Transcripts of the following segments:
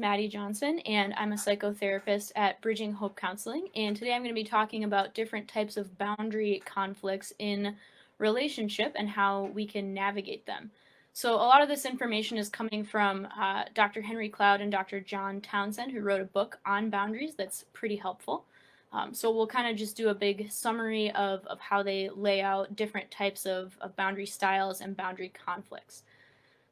Maddie Johnson, and I'm a psychotherapist at Bridging Hope Counseling. And today I'm going to be talking about different types of boundary conflicts in relationship and how we can navigate them. So, a lot of this information is coming from Dr. Henry Cloud and Dr. John Townsend, who wrote a book on boundaries that's pretty helpful. So, we'll kind of just do a big summary of how they lay out different types of boundary styles and boundary conflicts.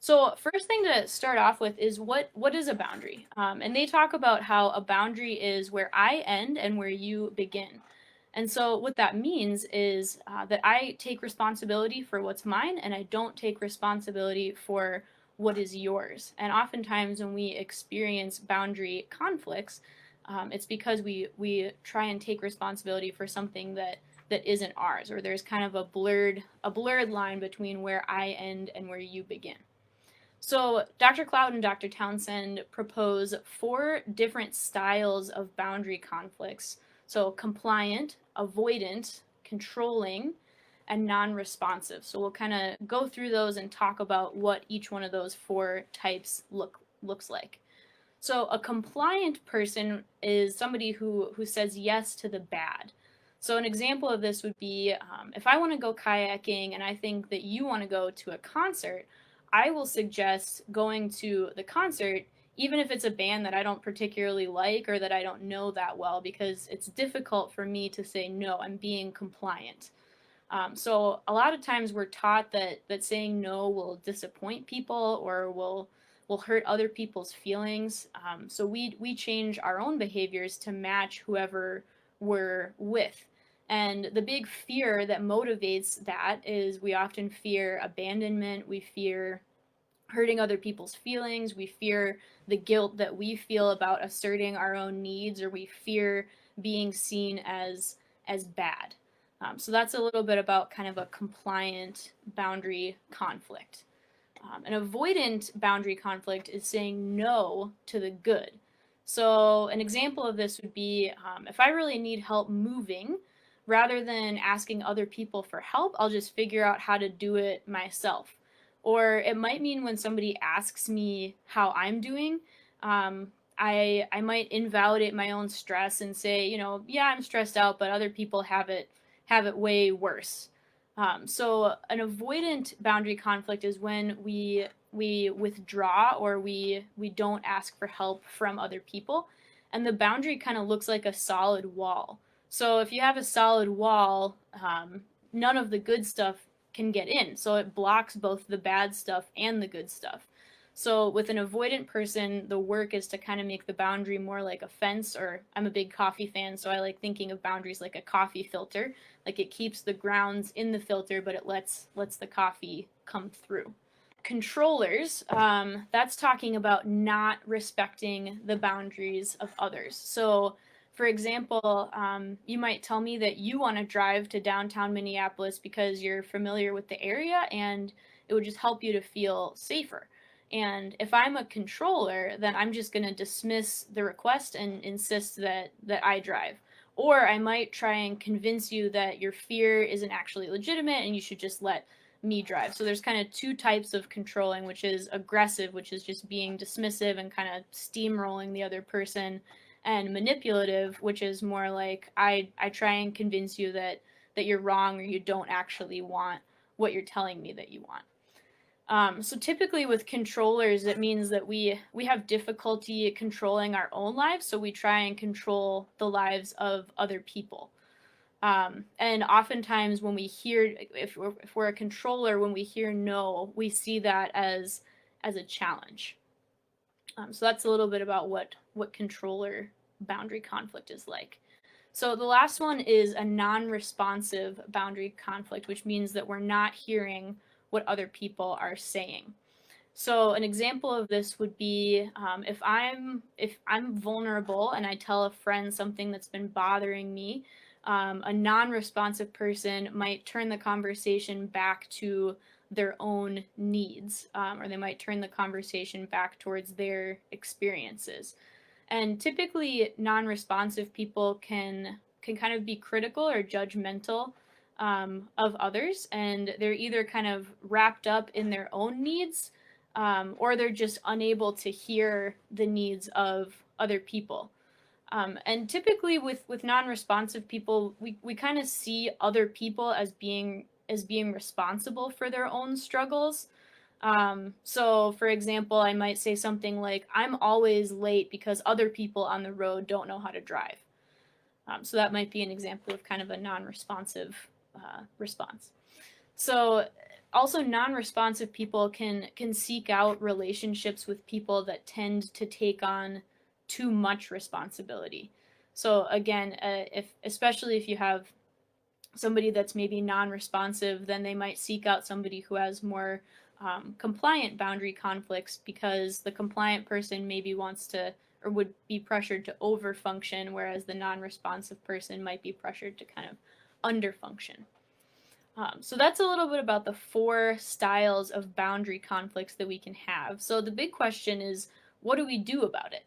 So first thing to start off with is what is a boundary? And they talk about how a boundary is where I end and where you begin. And so what that means is that I take responsibility for what's mine and I don't take responsibility for what is yours. And oftentimes when we experience boundary conflicts, it's because we try and take responsibility for something that isn't ours, or there's kind of a blurred line between where I end and where you begin. So Dr. Cloud and Dr. Townsend propose 4 different styles of boundary conflicts. So compliant, avoidant, controlling, and non-responsive. So we'll kind of go through those and talk about what each one of those 4 types looks like. So a compliant person is somebody who says yes to the bad. So an example of this would be if I want to go kayaking and I think that you want to go to a concert, I will suggest going to the concert, even if it's a band that I don't particularly like or that I don't know that well, because it's difficult for me to say no. I'm being compliant. So a lot of times we're taught that saying no will disappoint people or will hurt other people's feelings. So we change our own behaviors to match whoever we're with. And the big fear that motivates that is we often fear abandonment, we fear hurting other people's feelings, we fear the guilt that we feel about asserting our own needs, or we fear being seen as bad. So that's a little bit about kind of a compliant boundary conflict. An avoidant boundary conflict is saying no to the good. So an example of this would be if I really need help moving, rather than asking other people for help, I'll just figure out how to do it myself. Or it might mean when somebody asks me how I'm doing, I might invalidate my own stress and say, yeah, I'm stressed out, but other people have it way worse. So an avoidant boundary conflict is when we withdraw or we don't ask for help from other people, and the boundary kind of looks like a solid wall. So if you have a solid wall, none of the good stuff can get in. So it blocks both the bad stuff and the good stuff. So with an avoidant person, the work is to kind of make the boundary more like a fence, or I'm a big coffee fan, so I like thinking of boundaries like a coffee filter. Like it keeps the grounds in the filter, but it lets the coffee come through. Controllers, that's talking about not respecting the boundaries of others. So for example, you might tell me that you want to drive to downtown Minneapolis because you're familiar with the area and it would just help you to feel safer. And if I'm a controller, then I'm just going to dismiss the request and insist that I drive. Or I might try and convince you that your fear isn't actually legitimate and you should just let me drive. So there's kind of 2 types of controlling, which is aggressive, which is just being dismissive and kind of steamrolling the other person, and manipulative, which is more like I try and convince you that you're wrong or you don't actually want what you're telling me that you want. So typically with controllers, it means that we have difficulty controlling our own lives, so we try and control the lives of other people. And oftentimes when we hear, if we're a controller, when we hear no, we see that as a challenge. So that's a little bit about what controller boundary conflict is like. So the last one is a non-responsive boundary conflict, which means that we're not hearing what other people are saying. So an example of this would be if I'm vulnerable and I tell a friend something that's been bothering me, a non-responsive person might turn the conversation back to their own needs, or they might turn the conversation back towards their experiences. And typically non-responsive people can kind of be critical or judgmental of others, and they're either kind of wrapped up in their own needs or they're just unable to hear the needs of other people. And typically with non-responsive people, we kind of see other people as being responsible for their own struggles. So for example, I might say something like, I'm always late because other people on the road don't know how to drive. So that might be an example of kind of a non-responsive response. So also non-responsive people can seek out relationships with people that tend to take on too much responsibility. So again, especially if you have somebody that's maybe non-responsive, then they might seek out somebody who has more compliant boundary conflicts, because the compliant person maybe wants to or would be pressured to overfunction, whereas the non-responsive person might be pressured to kind of underfunction. So that's a little bit about the 4 styles of boundary conflicts that we can have. So the big question is, what do we do about it?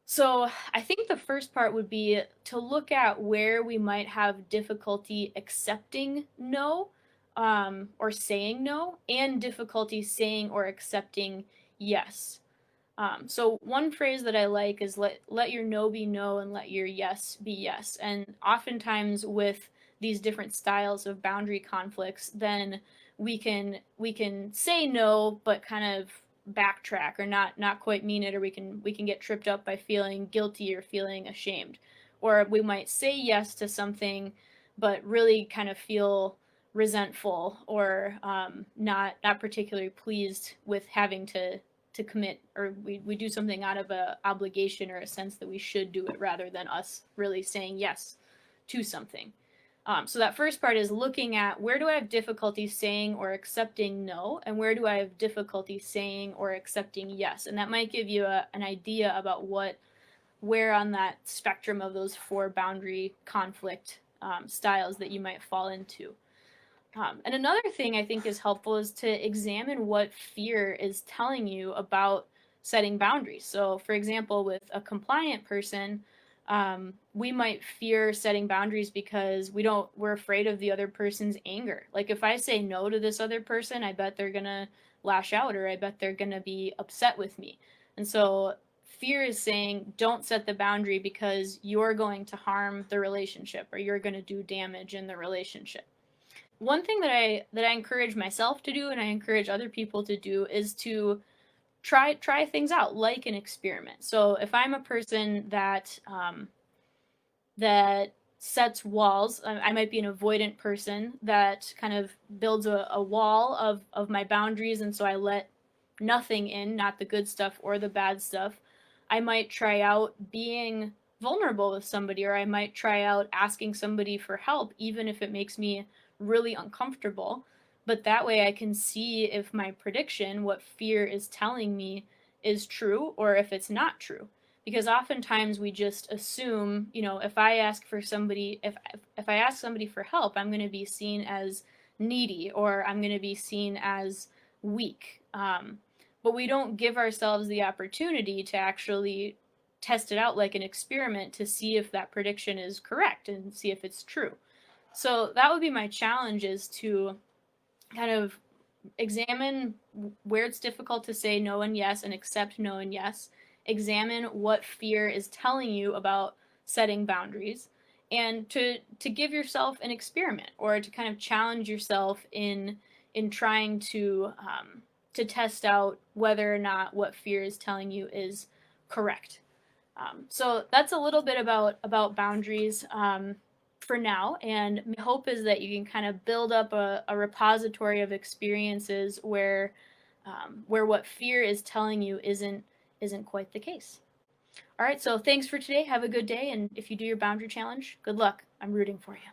So I think the first part would be to look at where we might have difficulty accepting no, or saying no, and difficulty saying or accepting yes. So one phrase that I like is let your no be no and let your yes be yes. And oftentimes with these different styles of boundary conflicts, then we can say no, but kind of backtrack or not quite mean it, or we can get tripped up by feeling guilty or feeling ashamed. Or we might say yes to something, but really kind of feel resentful or not particularly pleased with having to commit, or we do something out of a obligation or a sense that we should do it rather than us really saying yes to something. So that first part is looking at, where do I have difficulty saying or accepting no, and where do I have difficulty saying or accepting yes? And that might give you an idea about where on that spectrum of those 4 boundary conflict styles that you might fall into. And another thing I think is helpful is to examine what fear is telling you about setting boundaries. So for example, with a compliant person, we might fear setting boundaries because we're afraid of the other person's anger. Like if I say no to this other person, I bet they're gonna lash out, or I bet they're gonna be upset with me. And so fear is saying, don't set the boundary because you're going to harm the relationship, or you're gonna do damage in the relationship. One thing that I encourage myself to do, and I encourage other people to do, is to try things out like an experiment. So if I'm a person that that sets walls, I might be an avoidant person that kind of builds a wall of my boundaries, and so I let nothing in, not the good stuff or the bad stuff. I might try out being vulnerable with somebody, or I might try out asking somebody for help, even if it makes me really uncomfortable. But that way I can see if my prediction, what fear is telling me, is true or if it's not true. Because oftentimes we just assume, if I ask somebody for help, I'm going to be seen as needy, or I'm going to be seen as weak. But we don't give ourselves the opportunity to actually test it out like an experiment to see if that prediction is correct and see if it's true. So that would be my challenge, is to kind of examine where it's difficult to say no and yes and accept no and yes. Examine what fear is telling you about setting boundaries, and to give yourself an experiment, or to kind of challenge yourself in trying to test out whether or not what fear is telling you is correct. So that's a little bit about boundaries for now, and my hope is that you can kind of build up a repository of experiences where what fear is telling you isn't quite the case. All right, so thanks for today. Have a good day, and if you do your boundary challenge, good luck. I'm rooting for you.